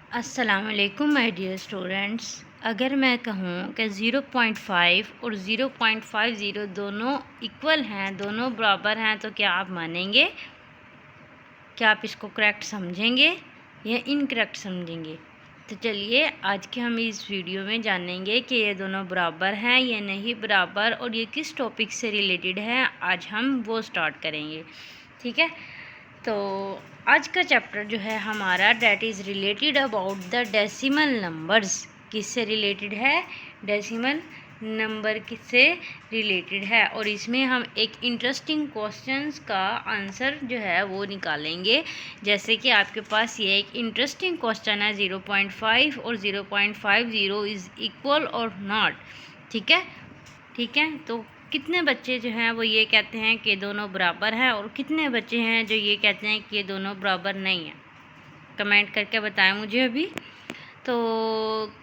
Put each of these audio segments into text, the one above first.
अस्सलामुअलैकुम my dear students. अगर मैं कहूँ कि 0.5 और 0.50 दोनों इक्वल हैं, दोनों बराबर हैं, तो क्या आप मानेंगे? क्या आप इसको करेक्ट समझेंगे या इनकरेक्ट समझेंगे? तो चलिए आज के हम इस वीडियो में जानेंगे कि ये दोनों बराबर हैं या नहीं बराबर, और ये किस टॉपिक से रिलेटेड है। आज हम वो स्टार्ट करेंगे, ठीक है। तो आज का चैप्टर जो है हमारा, that is related about the decimal numbers. किससे रिलेटेड है? डेसिमल नंबर किससे रिलेटेड है। और इसमें हम एक इंटरेस्टिंग क्वेश्चंस का आंसर जो है वो निकालेंगे। जैसे कि आपके पास ये एक इंटरेस्टिंग क्वेश्चन है, 0.5 और 0.50 इज़ इक्वल और नॉट। ठीक है, ठीक है। तो कितने बच्चे जो हैं वो ये कहते हैं कि दोनों बराबर हैं, और कितने बच्चे हैं जो ये कहते हैं कि ये दोनों बराबर नहीं हैं? कमेंट करके बताएं मुझे अभी। तो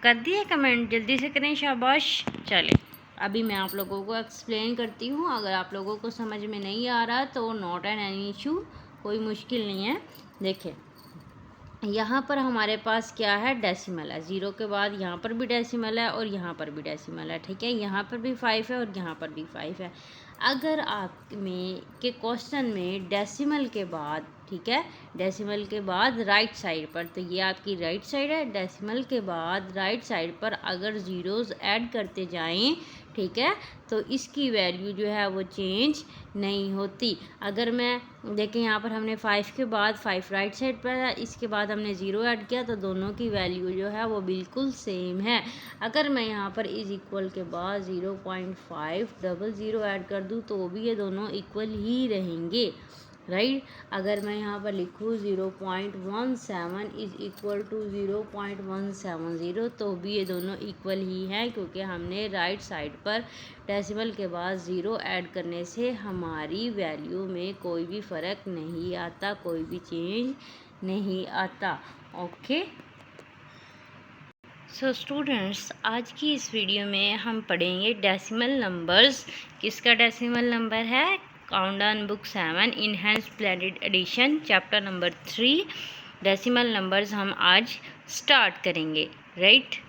कर दिए कमेंट, जल्दी से करें, शाबाश। चलें, अभी मैं आप लोगों को एक्सप्लेन करती हूँ। अगर आप लोगों को समझ में नहीं आ रहा तो नॉट एन एनी इशू, कोई मुश्किल नहीं है। देखें, यहाँ पर हमारे पास क्या है? डेसिमल है। ज़ीरो के बाद यहाँ पर भी डेसिमल है और यहाँ पर भी डेसिमल है, ठीक है। यहाँ पर भी 5 है और यहाँ पर भी 5 है। अगर आप में के क्वेश्चन में डेसिमल के बाद, ठीक है, डेसिमल के बाद राइट साइड पर, तो ये आपकी राइट साइड है। डेसिमल के बाद राइट साइड पर अगर ज़ीरोज़ ऐड करते जाएं, ठीक है, तो इसकी वैल्यू जो है वो चेंज नहीं होती। अगर मैं देखें, यहाँ पर हमने 5 के बाद 5 राइट साइड पर है, इसके बाद हमने 0 ऐड किया, तो दोनों की वैल्यू जो है वो बिल्कुल सेम है। अगर मैं यहाँ पर इज़ इक्वल के बाद 0.500 ऐड कर दूँ तो भी ये दोनों इक्वल ही रहेंगे, राइट। अगर मैं यहाँ पर लिखूँ 0.17 इज़ इक्वल टू 0.170, तो भी ये दोनों इक्वल ही हैं, क्योंकि हमने राइट साइड पर डेसिमल के बाद 0 ऐड करने से हमारी वैल्यू में कोई भी फ़र्क नहीं आता, कोई भी चेंज नहीं आता। ओके, सो स्टूडेंट्स, आज की इस वीडियो में हम पढ़ेंगे डेसिमल नंबर्स। किसका डेसिमल नंबर है? Countdown book 7, enhanced blended edition, chapter number 3, decimal numbers हम आज स्टार्ट करेंगे, राइट।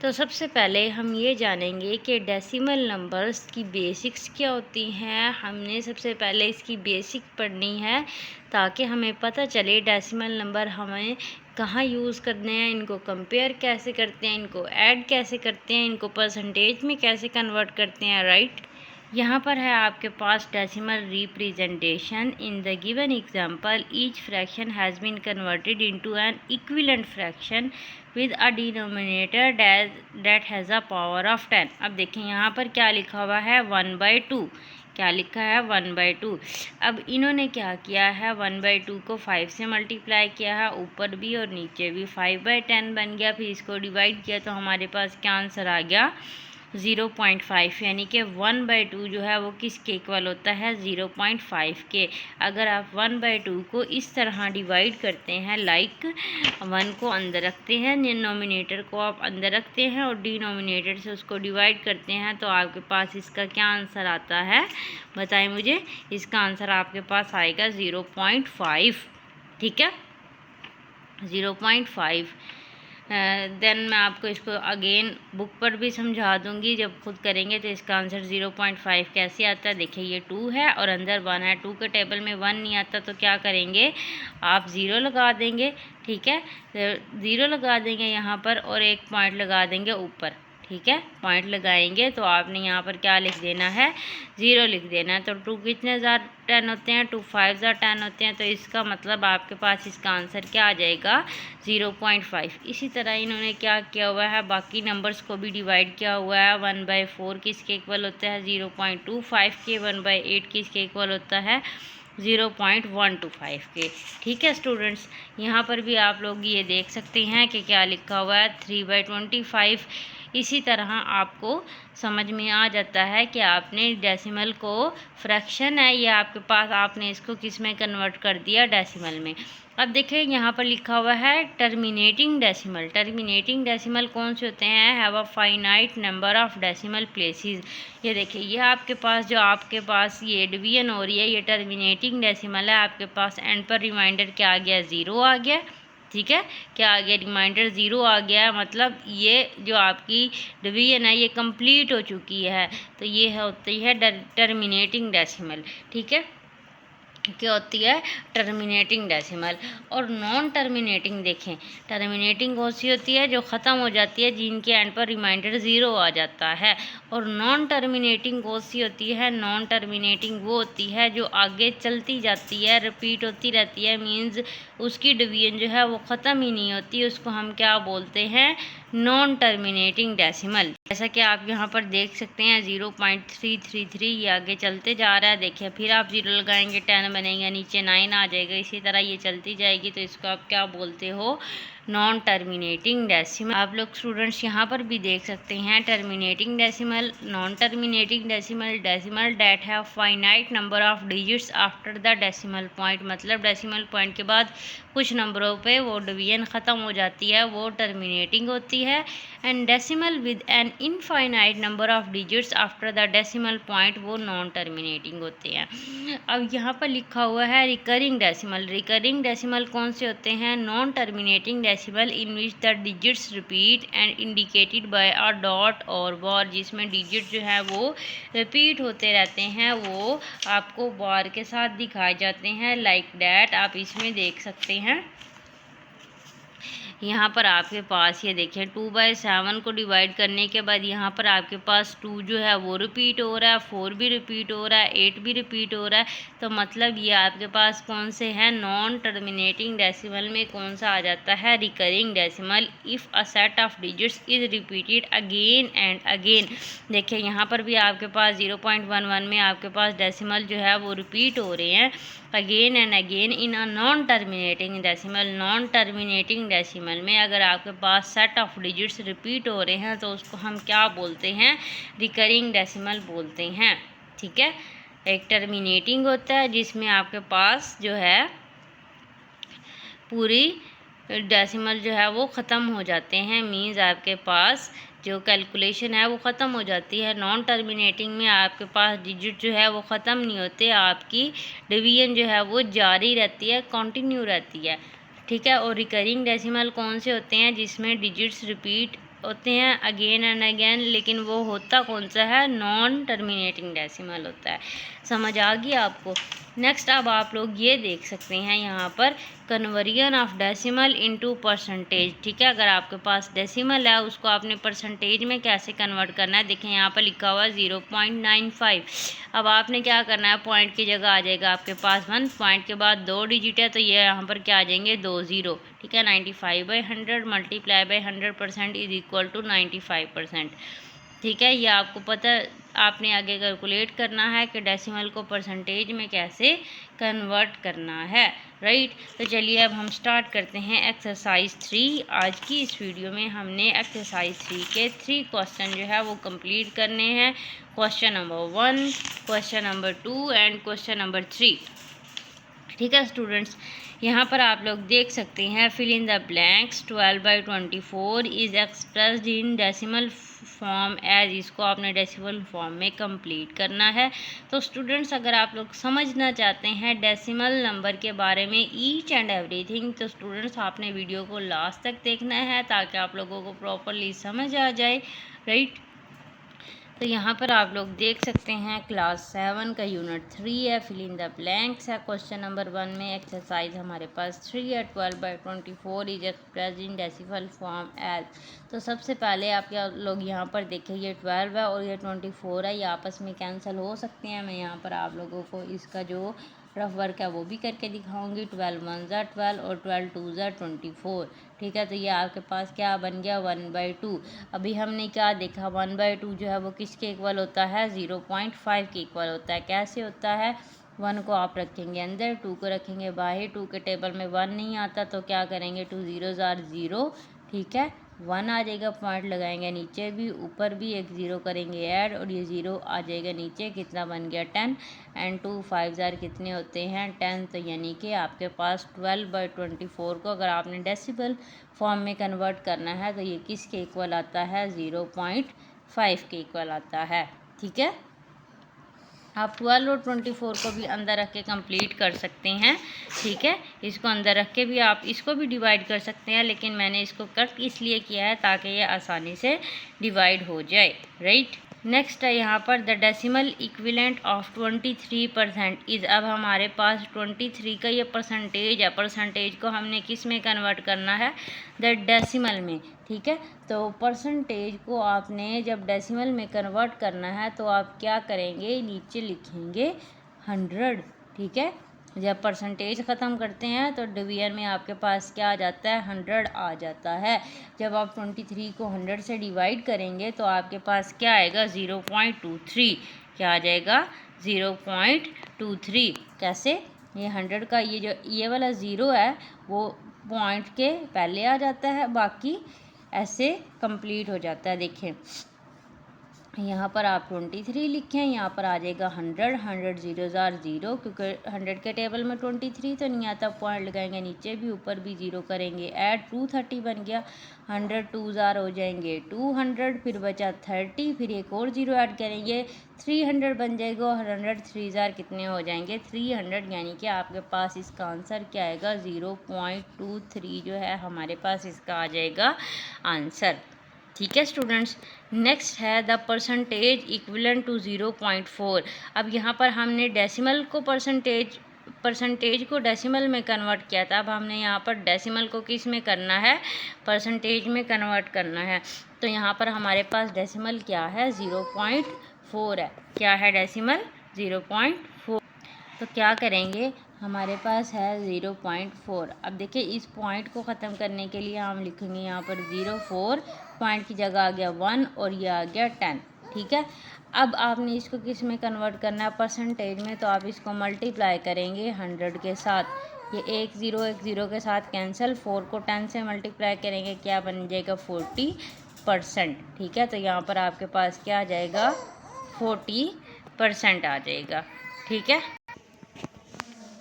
तो सबसे पहले हम ये जानेंगे कि डेसिमल नंबर्स की बेसिक्स क्या होती हैं। हमने सबसे पहले इसकी बेसिक पढ़नी है, ताकि हमें पता चले डेसिमल नंबर हमें कहाँ यूज़ करने हैं, इनको कंपेयर कैसे करते हैं, इनको ऐड कैसे करते हैं, इनको परसेंटेज में कैसे कन्वर्ट करते हैं, राइट। यहाँ पर है आपके पास decimal representation. In the given example each fraction has been converted into an equivalent fraction with a denominator that has a power of 10। अब देखें यहाँ पर क्या लिखा हुआ है? 1/2। क्या लिखा है? 1/2। अब इन्होंने क्या किया है? 1/2 को 5 से मल्टीप्लाई किया है, ऊपर भी और नीचे भी 5/10 बन गया। फिर इसको डिवाइड किया तो हमारे पास क्या आंसर आ गया? 0.5। यानी कि 1/2 जो है वो किसके इक्वल होता है? 0.5 के। अगर आप 1/2 को इस तरह डिवाइड करते हैं, लाइक 1 को अंदर रखते हैं, डिनोमिनेटर को आप अंदर रखते हैं और डिनोमिनेटर से उसको डिवाइड करते हैं, तो आपके पास इसका क्या आंसर आता है? बताएं मुझे। इसका आंसर आपके पास आएगा 0.5, ठीक है, 0.5। देन मैं आपको इसको अगेन बुक पर भी समझा दूंगी, जब खुद करेंगे तो इसका आंसर 0.5 कैसे आता है। देखिए, ये 2 है और अंदर 1 है। 2 के टेबल में 1 नहीं आता, तो क्या करेंगे? आप 0 लगा देंगे, ठीक है। 0 लगा देंगे यहाँ पर और एक पॉइंट लगा देंगे ऊपर, ठीक है। पॉइंट लगाएंगे तो आपने यहाँ पर क्या लिख देना है? 0 लिख देना है। तो 2 कितने 10 होते हैं? 2 5 10 होते हैं। तो इसका मतलब आपके पास इसका आंसर क्या आ जाएगा? 0.5। इसी तरह इन्होंने क्या किया हुआ है? बाकी नंबर्स को भी डिवाइड किया हुआ है। 1/4 किसके इक्वल होता है? 0.25 के। 1/8 किसके इक्वल होता है? 0.125 के। ठीक है स्टूडेंट्स, यहाँ पर भी आप लोग ये देख सकते हैं कि क्या लिखा हुआ है? 3/25। इसी तरह आपको समझ में आ जाता है कि आपने डेसिमल को, फ्रैक्शन है ये आपके पास, आपने इसको किस में कन्वर्ट कर दिया? डेसिमल में। अब देखिए यहाँ पर लिखा हुआ है टर्मिनेटिंग डेसिमल। टर्मिनेटिंग डेसिमल कौन से होते हैं? Have a finite number of decimal places. ये देखिए, ये आपके पास जो आपके पास ये डिवीजन हो रही है, ये टर्मिनेटिंग डेसिमल है। आपके पास एंड पर रिमाइंडर क्या आ गया? 0 आ गया, ठीक है, क्या आ गया, रिमाइंडर 0 आ गया, मतलब ये जो आपकी डिवीजन है ये कंप्लीट हो चुकी है। तो ये होती है टर्मिनेटिंग डेसिमल। ठीक है, क्या होती है, टर्मिनेटिंग डेसिमल। और नॉन टर्मिनेटिंग देखें, टर्मिनेटिंग कौन सी होती है, जो ख़त्म हो जाती है, जिनके एंड पर रिमाइंडर 0 आ जाता है। और नॉन टर्मिनेटिंग कौन सी होती है, नॉन टर्मिनेटिंग वो होती है जो आगे चलती जाती है, रिपीट होती रहती है, मींस उसकी डिवीजन जो है वो ख़त्म ही नहीं होती, उसको हम क्या बोलते हैं, नॉन टर्मिनेटिंग डेसिमल। जैसा कि आप यहाँ पर देख सकते हैं 0.333 ये आगे चलते जा रहा है। देखिए फिर आप 0 लगाएंगे 10 बनेगा, नीचे 9 आ जाएगा, इसी तरह ये चलती जाएगी। तो इसको आप क्या बोलते हो, नॉन टर्मिनेटिंग डेसिमल। आप लोग स्टूडेंट्स यहाँ पर भी देख सकते हैं terminating decimal, non terminating decimal, decimal that have finite number of digits after the decimal point, मतलब डेसिमल पॉइंट के बाद कुछ नंबरों पे वो डिवीजन ख़त्म हो जाती है, वो टर्मिनेटिंग होती है। And decimal with an infinite number of digits after the decimal point, वो नॉन टर्मिनेटिंग होते हैं। अब यहाँ पर लिखा हुआ है रिकरिंग डेसिमल। रिकरिंग डेसिमल कौन से होते हैं, non terminating decimal in which the digits repeat and indicated by a dot और बार, जिसमें डिजिट जो है वो रिपीट होते रहते हैं, वो आपको बार के साथ दिखाए जाते हैं, लाइक डैट। आप इसमें देख सकते हैं यहाँ पर आपके पास ये देखें 2/7 को डिवाइड करने के बाद यहाँ पर आपके पास 2 जो है वो रिपीट हो रहा है, 4 भी रिपीट हो रहा है, 8 भी रिपीट हो रहा है। तो मतलब ये आपके पास कौन से हैं, नॉन टर्मिनेटिंग डेसिमल में कौन सा आ जाता है, recurring decimal. If a set of digits is repeated again and again, देखिए यहाँ पर भी आपके पास 0.11 में आपके पास डेसिमल जो है वो रिपीट हो रहे हैं again and again in a non terminating decimal. Non terminating decimal में अगर आपके पास सेट ऑफ डिजिट्स रिपीट हो रहे हैं तो उसको हम क्या बोलते हैं, रिकरिंग डेसिमल बोलते हैं। ठीक है, एक टर्मिनेटिंग होता है जिसमें आपके पास जो है पूरी डेसिमल जो है वो ख़त्म हो जाते हैं, मीन्स आपके पास जो कैलकुलेशन है वो ख़त्म हो जाती है। नॉन टर्मिनेटिंग में आपके पास डिजिट जो है वो ख़त्म नहीं होते, आपकी डिवीजन जो है वो जारी रहती है, कंटिन्यू रहती है। ठीक है, और रिकरिंग डेसिमल कौन से होते हैं, जिसमें डिजिट्स रिपीट होते हैं अगेन एंड अगेन, लेकिन वो होता कौन सा है, नॉन टर्मिनेटिंग डेसिमल होता है। समझ आ गई आपको। नेक्स्ट अब आप लोग ये देख सकते हैं यहाँ पर conversion of decimal into percentage. ठीक है, अगर आपके पास डेसिमल है उसको आपने परसेंटेज में कैसे कन्वर्ट करना है, देखें यहाँ पर लिखा हुआ है 0.95। अब आपने क्या करना है, पॉइंट की जगह आ जाएगा आपके पास 1, पॉइंट के बाद 2 डिजिट है तो ये यहाँ पर क्या आ जाएंगे, 2 0। ठीक है, 95/100 multiply by 100% is equal to 95%। ठीक है, ये आपको पता, आपने आगे कैलकुलेट करना है कि डेसिमल को परसेंटेज में कैसे कन्वर्ट करना है, राइट। तो चलिए अब हम स्टार्ट करते हैं एक्सरसाइज 3। आज की इस वीडियो में हमने एक्सरसाइज 3 के 3 क्वेश्चन जो है वो कंप्लीट करने हैं। Question number 1, question number 2 and question number 3। ठीक है स्टूडेंट्स, यहाँ पर आप लोग देख सकते हैं fill in the blanks. 12/24 is expressed in decimal form as, इसको आपने डेसिमल फॉर्म में कंप्लीट करना है। तो स्टूडेंट्स अगर आप लोग समझना चाहते हैं डेसिमल नंबर के बारे में ईच एंड एवरीथिंग, तो स्टूडेंट्स आपने वीडियो को लास्ट तक देखना है ताकि आप लोगों को प्रॉपरली समझ आ जाए, राइट। तो यहाँ पर आप लोग देख सकते हैं क्लास 7 का यूनिट 3 है, फिल इन द ब्लैंक्स है। क्वेश्चन नंबर 1 में एक्सरसाइज हमारे पास 3 है। 12/24 is expressed in decimal form as. तो सबसे पहले आप लोग यहाँ पर देखें, ये 12 है और ये 24 है, ये आपस में कैंसिल हो सकते हैं। मैं यहाँ पर आप लोगों को इसका जो रफ वर्क है वो भी करके दिखाऊंगी। 12 1 ज़ा 12 और 12 2 ज़ा 24। ठीक है, तो ये आपके पास क्या बन गया, 1/2। अभी हमने क्या देखा, 1/2 जो है वो किसके इक्वल होता है, 0.5 के इक्वल होता है। कैसे होता है, 1 को आप रखेंगे अंदर, 2 को रखेंगे बाहर। 2 के टेबल में 1 नहीं आता तो क्या करेंगे, 2 0s are 0। ठीक है, 1 आ जाएगा, पॉइंट लगाएंगे नीचे भी, ऊपर भी एक 0 करेंगे ऐड और ये 0 आ जाएगा नीचे। कितना बन गया, 10 एंड 2 5 ज़ार कितने होते हैं, 10। तो यानी कि आपके पास 12/24 को अगर आपने डेसिमल फॉर्म में कन्वर्ट करना है तो ये किसके इक्वल आता है, 0.5 के इक्वल आता है। ठीक है, आप 12 और 24 को भी अंदर रख के कंप्लीट कर सकते हैं, ठीक है। इसको अंदर रख के भी आप इसको भी डिवाइड कर सकते हैं, लेकिन मैंने इसको कट इसलिए किया है ताकि ये आसानी से डिवाइड हो जाए, राइट। नेक्स्ट है यहाँ पर the decimal equivalent of 23% is. अब हमारे पास 23 का ये परसेंटेज है, परसेंटेज को हमने किस में कन्वर्ट करना है, द डेसिमल में, ठीक है। तो परसेंटेज को आपने जब डेसिमल में कन्वर्ट करना है तो आप क्या करेंगे, नीचे लिखेंगे 100, ठीक है। जब परसेंटेज ख़त्म करते हैं तो डिवीजन में आपके पास क्या आ जाता है, 100 आ जाता है। जब आप 23 को 100 से डिवाइड करेंगे तो आपके पास क्या आएगा, 0.23। क्या आ जाएगा, 0.23। कैसे, ये 100 का ये वाला ज़ीरो है वो पॉइंट के पहले आ जाता है, बाकी ऐसे कंप्लीट हो जाता है। देखें यहाँ पर आप 23 लिखें, यहाँ पर आ जाएगा 100, 100 0 0, क्योंकि 100 के टेबल में 23 तो नहीं आता, पॉइंट लगाएंगे नीचे भी ऊपर भी 0 करेंगे, ऐड 230 बन गया, 100 2 जार हो जाएंगे 200, फिर बचा 30, फिर एक और 0 ऐड करेंगे 300 बन जाएगा, और 100 3 जार कितने हो जाएंगे, 300। यानी कि आपके पास इसका आंसर क्या आएगा, 0.23 जो है हमारे पास इसका आ जाएगा आंसर, ठीक है स्टूडेंट्स। नेक्स्ट है द परसेंटेज इक्विवेलेंट टू 0.4। अब यहाँ पर हमने डेसिमल को परसेंटेज को डेसिमल में कन्वर्ट किया था, अब हमने यहाँ पर डेसिमल को किस में करना है, परसेंटेज में कन्वर्ट करना है। तो यहाँ पर हमारे पास डेसिमल क्या है, 0.4 है। क्या है डेसिमल, 0.4। तो क्या करेंगे, हमारे पास है 0.4। अब देखिए इस पॉइंट को ख़त्म करने के लिए हम लिखेंगे यहाँ पर 0.4, पॉइंट की जगह आ गया 1 और ये आ गया 10, ठीक है। अब आपने इसको किस में कन्वर्ट करना है, परसेंटेज में, तो आप इसको मल्टीप्लाई करेंगे 100 के साथ। ये एक ज़ीरो के साथ कैंसिल, 4 को 10 से मल्टीप्लाई करेंगे, क्या बन जाएगा, 40%, ठीक है। तो यहाँ पर आपके पास क्या आ जाएगा, 40% आ जाएगा, ठीक है।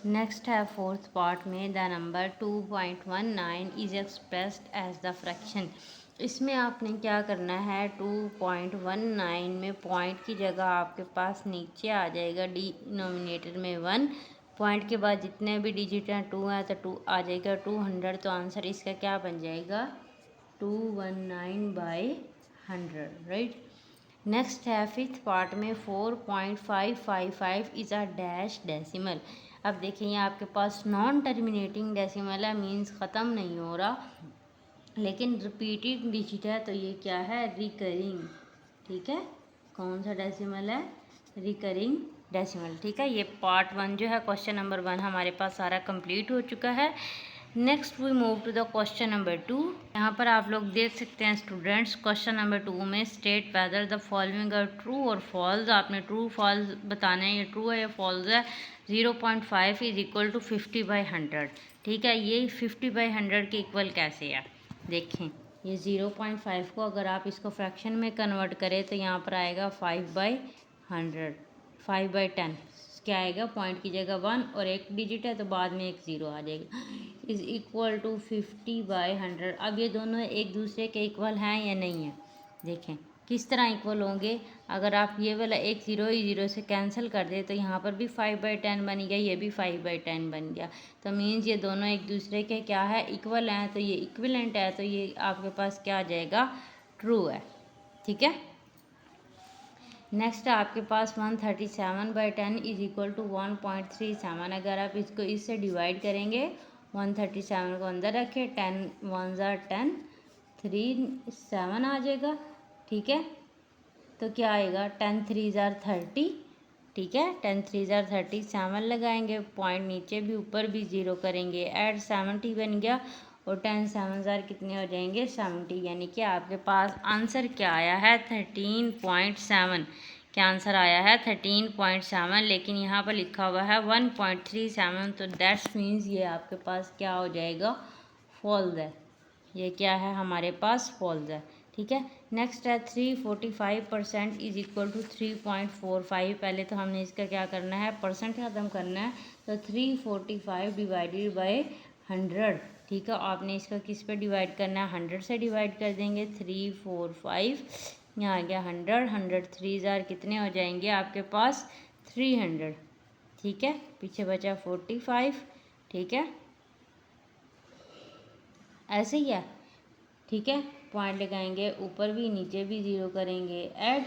नेक्स्ट है फोर्थ पार्ट में the number 2.19 is expressed as the fraction. इसमें आपने क्या करना है, 2.19 में पॉइंट की जगह आपके पास नीचे आ जाएगा डिनोमिनेटर में 1, पॉइंट के बाद जितने भी डिजिट हैं 2 है तो 2 आ जाएगा 200। तो आंसर इसका क्या बन जाएगा, 219/100, राइट। नेक्स्ट है फिफ्थ पार्ट में 4.555 इज़ अ डैश डेसिमल। अब देखिए ये आपके पास नॉन टर्मिनेटिंग डेसिमल है, मीन्स ख़त्म नहीं हो रहा, लेकिन रिपीटेड डिजिट है, तो ये क्या है, रिकरिंग, ठीक है। कौन सा डेसिमल है, रिकरिंग डेसिमल, ठीक है। ये पार्ट 1 जो है, क्वेश्चन नंबर 1 हमारे पास सारा कंप्लीट हो चुका है। Next we move to the question number 2। यहाँ पर आप लोग देख सकते हैं स्टूडेंट्स, क्वेश्चन नंबर 2 में state whether the following are true और फॉल्स। आपने ट्रू फॉल्स बताना है, ये ट्रू है या फॉल्स है। 0.5 इज इक्वल टू 50/100, ठीक है। ये 50/100 के इक्वल कैसे है, देखें। ये 0.5 को अगर आप इसको फ्रैक्शन में कन्वर्ट करें तो यहाँ पर आएगा 5/100, 5/10 क्या आएगा, पॉइंट की जगह 1 और एक डिजिट है तो बाद में एक 0 आ जाएगा, इज़ इक्वल टू 50/100। अब ये दोनों एक दूसरे के इक्वल हैं या नहीं है, देखें किस तरह इक्वल होंगे। अगर आप ये वाला एक 0 से कैंसिल कर दे तो यहाँ पर भी 5/10 बन गया, ये भी 5/10 बन गया। तो मीन्स ये दोनों एक दूसरे के क्या है, इक्वल हैं, तो ये इक्विवेलेंट है, तो ये आपके पास क्या आ जाएगा, ट्रू है, ठीक है। नेक्स्ट आपके पास 137/10 इज इक्वल टू 1.37। अगर आप इसको इससे डिवाइड करेंगे, 137 को अंदर रखें, 10 1 ज़ा 10, 3 7 आ जाएगा, ठीक है। तो क्या आएगा, 10 3 ज़ा 30, ठीक है। 10 3 ज़ा 30, 7 लगाएंगे, पॉइंट नीचे भी ऊपर भी 0 करेंगे, ऐड 70 बन गया, और 10 7 ज़ार कितने हो जाएंगे, 70। यानी कि आपके पास आंसर क्या आया है, 13.7। क्या आंसर आया है, 13.7, लेकिन यहाँ पर लिखा हुआ है 1.37, तो दैट्स मीन्स ये आपके पास क्या हो जाएगा, फॉल्स है। ये क्या है, हमारे पास फॉल्स है, ठीक है। नेक्स्ट है 345% इज इक्वल टू 3.45। पहले तो हमने इसका क्या करना है, परसेंट ख़त्म करना है, तो 345 डिवाइडेड बाय 100, ठीक है। आपने इसका किस पे डिवाइड करना है, 100 से डिवाइड कर देंगे, 345 यहाँ आ गया 100, 100 3 ज़ार कितने हो जाएंगे आपके पास, 300, ठीक है। पीछे बचा 45, ठीक है, ऐसे ही है, ठीक है। पॉइंट लगाएंगे, ऊपर भी नीचे भी ज़ीरो करेंगे ऐड,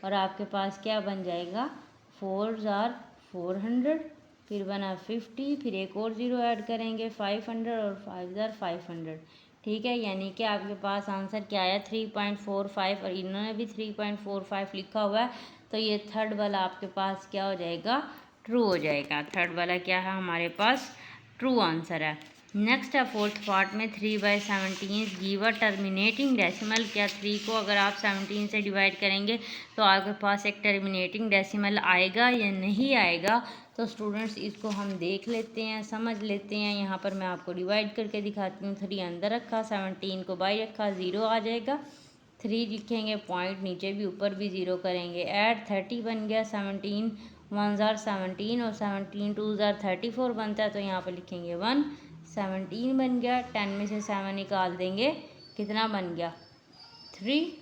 और आपके पास क्या बन जाएगा 4 जार 400, फिर बना 50, फिर एक और ज़ीरो ऐड करेंगे 500 और 5 जार 500, ठीक है। यानी कि आपके पास आंसर क्या आया 3.45, और इन्होंने भी 3.45 लिखा हुआ है, तो ये थर्ड वाला आपके पास क्या हो जाएगा, ट्रू हो जाएगा। थर्ड वाला क्या है हमारे पास, ट्रू आंसर है। नेक्स्ट है फोर्थ पार्ट में 3/17 गिव अ टर्मिनेटिंग डेसिमल। क्या 3 को अगर आप 17 से डिवाइड करेंगे तो आपके पास एक टर्मिनेटिंग डेसिमल आएगा या नहीं आएगा। तो स्टूडेंट्स इसको हम देख लेते हैं, समझ लेते हैं। यहाँ पर मैं आपको डिवाइड करके दिखाती हूँ। 3 अंदर रखा, 17 को बाई रखा, 0 आ जाएगा। 3 लिखेंगे, पॉइंट नीचे भी ऊपर भी 0 करेंगे ऐड, 30 बन गया। 17 1 जार 17 और 17 2 जार 34 बनता है, तो यहाँ पर लिखेंगे 1। 17 बन गया। 10 में से 7 निकाल देंगे, कितना बन गया 3।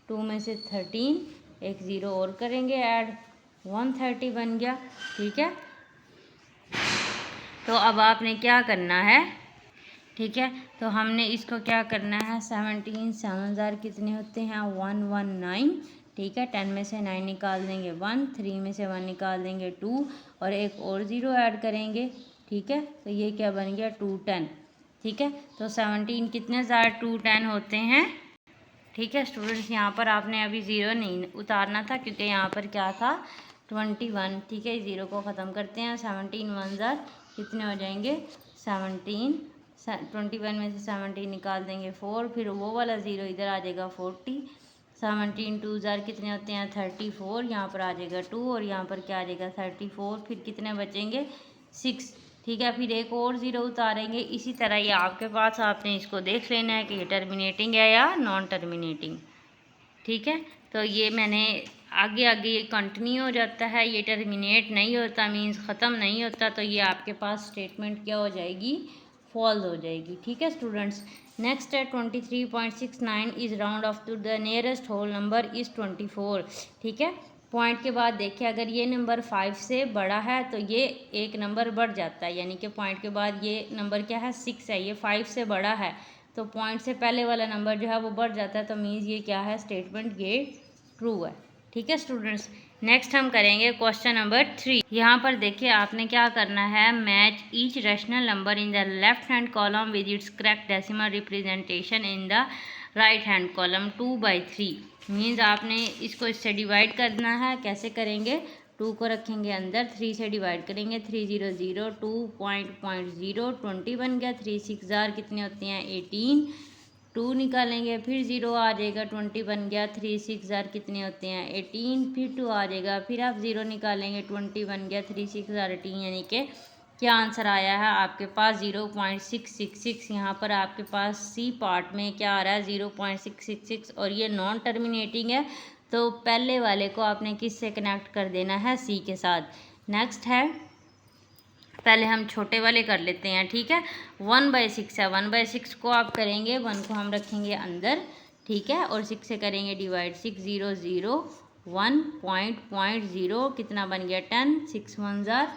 2 में से 13, एक ज़ीरो और करेंगे ऐड, 130 बन गया, ठीक है। तो अब आपने क्या करना है, ठीक है, तो हमने इसको क्या करना है 17 7 जार कितने होते हैं 119, ठीक है। 10 में से 9 निकाल देंगे 1, 3 में से 1 निकाल देंगे 2 और एक और ज़ीरो ऐड करेंगे, ठीक है। तो ये क्या बन गया 210, ठीक है। तो 17 कितने ज़ार 210 होते हैं, ठीक है। स्टूडेंट्स यहाँ पर आपने अभी ज़ीरो नहीं उतारना था क्योंकि यहाँ पर क्या था 21, ठीक है। ज़ीरो को ख़त्म करते हैं। 17 1 ज़ार कितने हो जाएंगे 17, 21 में से 17 निकाल देंगे 4, फिर वो वाला ज़ीरो इधर आ जाएगा 40। 17 2 ज़ार कितने होते हैं 34, यहाँ पर आ जाएगा 2 और यहाँ पर क्या आ जाएगा 34, फिर कितने बचेंगे 6, ठीक है। फिर एक और ज़ीरो उतारेंगे। इसी तरह ये आपके पास, आपने इसको देख लेना है कि ये टर्मिनेटिंग है या नॉन टर्मिनेटिंग, ठीक है। तो ये मैंने आगे आगे ये कंटिन्यू हो जाता है, ये टर्मिनेट नहीं होता, मीन्स ख़त्म नहीं होता, तो ये आपके पास स्टेटमेंट क्या हो जाएगी, फॉल्स हो जाएगी, ठीक है स्टूडेंट्स। नेक्स्ट है 23.69 is round off to the nearest whole number is 24, ठीक है। पॉइंट के बाद देखिए, अगर ये नंबर 5 से बड़ा है तो ये एक नंबर बढ़ जाता है, यानी कि पॉइंट के बाद ये नंबर क्या है 6 है, ये 5 से बड़ा है, तो पॉइंट से पहले वाला नंबर जो है वो बढ़ जाता है, तो मीन्स ये क्या है स्टेटमेंट ये ट्रू है, ठीक है स्टूडेंट्स। नेक्स्ट हम करेंगे क्वेश्चन नंबर 3। यहाँ पर देखिए आपने क्या करना है, match each rational number in the left hand column with its correct decimal representation in the right hand column 2/3। Means आपने इसको इससे डिवाइड करना है। कैसे करेंगे, 2 को रखेंगे अंदर, 3 से डिवाइड करेंगे, 3 0 0 2.0 20 बन गया। 3 6 जार कितने होते हैं 18, 2 निकालेंगे, फिर 0 आ जाएगा 20 बन गया। 3 6 जार कितने होते हैं 18, फिर 2 आ जाएगा, फिर आप 0 निकालेंगे 20 बन गया। 3 6 जार 18, यानी कि क्या आंसर आया है आपके पास 0.666। यहाँ पर आपके पास सी पार्ट में क्या आ रहा है 0.666, और ये नॉन टर्मिनेटिंग है, तो पहले वाले को आपने किससे कनेक्ट कर देना है, सी के साथ। नेक्स्ट है, पहले हम छोटे वाले कर लेते हैं, ठीक है। 1/6 है, 1/6 को आप करेंगे, 1 को हम रखेंगे अंदर, ठीक है, और 6 से करेंगे डिवाइड। 6 0 0 1.0 कितना बन गया 10, 6 1 जार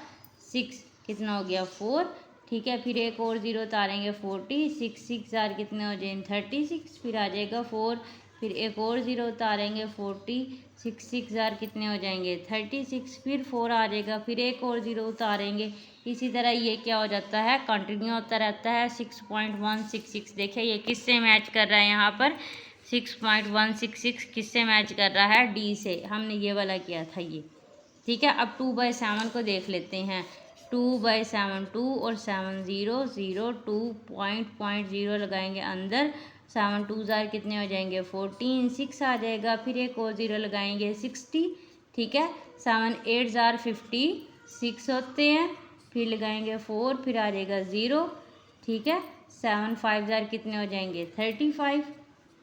6 कितना हो गया 4, ठीक है। फिर एक और 0 उतारेंगे 40, 6 6 जार कितने हो जाएंगे 36, फिर आ जाएगा 4, फिर एक और 0 उतारेंगे 40, 6 6 जार कितने हो जाएंगे 36, फिर 4 आ जाएगा, फिर एक और 0 उतारेंगे। इसी तरह ये क्या हो जाता है, कंटिन्यू होता रहता है। 6.166 देखिए ये किससे मैच कर रहा है, यहाँ पर 6.166 किससे मैच कर रहा है, डी से। हमने ये वाला किया था ये, ठीक है। अब 2/7 को देख लेते हैं। 2/7 2 और 7 0 0 2.0 लगाएंगे अंदर। 7 2 जार कितने हो जाएंगे 14, 6 आ जाएगा, फिर एक और 0 लगाएंगे 60, ठीक है। 7 8 जार 56 होते हैं, फिर लगाएंगे 4, फिर आ जाएगा 0, ठीक है। 7 5 जार कितने हो जाएंगे 35,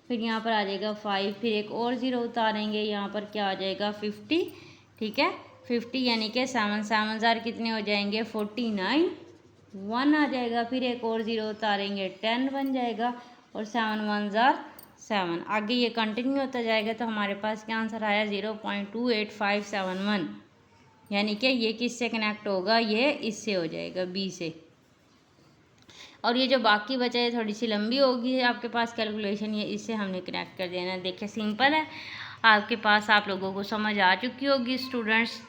फिर यहाँ पर आ जाएगा 5, फिर एक और 0 उतारेंगे, यहाँ पर क्या आ जाएगा 50, ठीक है। 50 यानी कि 7 7 जार कितने हो जाएंगे 49, 1 आ जाएगा, फिर एक और 0 उतारेंगे 10 बन जाएगा, और 7 1 जार 7। आगे ये कंटिन्यू होता जाएगा, तो हमारे पास क्या आंसर आया 0.28571। यानी कि ये किससे कनेक्ट होगा, ये इससे हो जाएगा बी से। और ये जो बाकी बचा है थोड़ी सी लंबी होगी आपके पास कैलकुलेशन, ये इससे हमने कनेक्ट कर देना। देखिए सिंपल है, आपके पास आप लोगों को समझ आ चुकी होगी स्टूडेंट्स।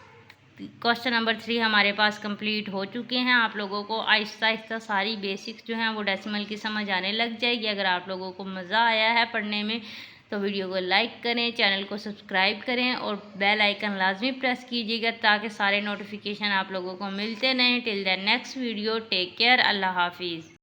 क्वेश्चन नंबर 3 हमारे पास कंप्लीट हो चुके हैं। आप लोगों को आहिस्ता आहिस्ता सारी बेसिक्स जो हैं वो डेसिमल की समझ आने लग जाएगी। अगर आप लोगों को मज़ा आया है पढ़ने में तो वीडियो को लाइक करें, चैनल को सब्सक्राइब करें और बेल आइकन लाजमी प्रेस कीजिएगा ताकि सारे नोटिफिकेशन आप लोगों को मिलते रहें। Till the next video, take care, अल्लाह हाफिज़।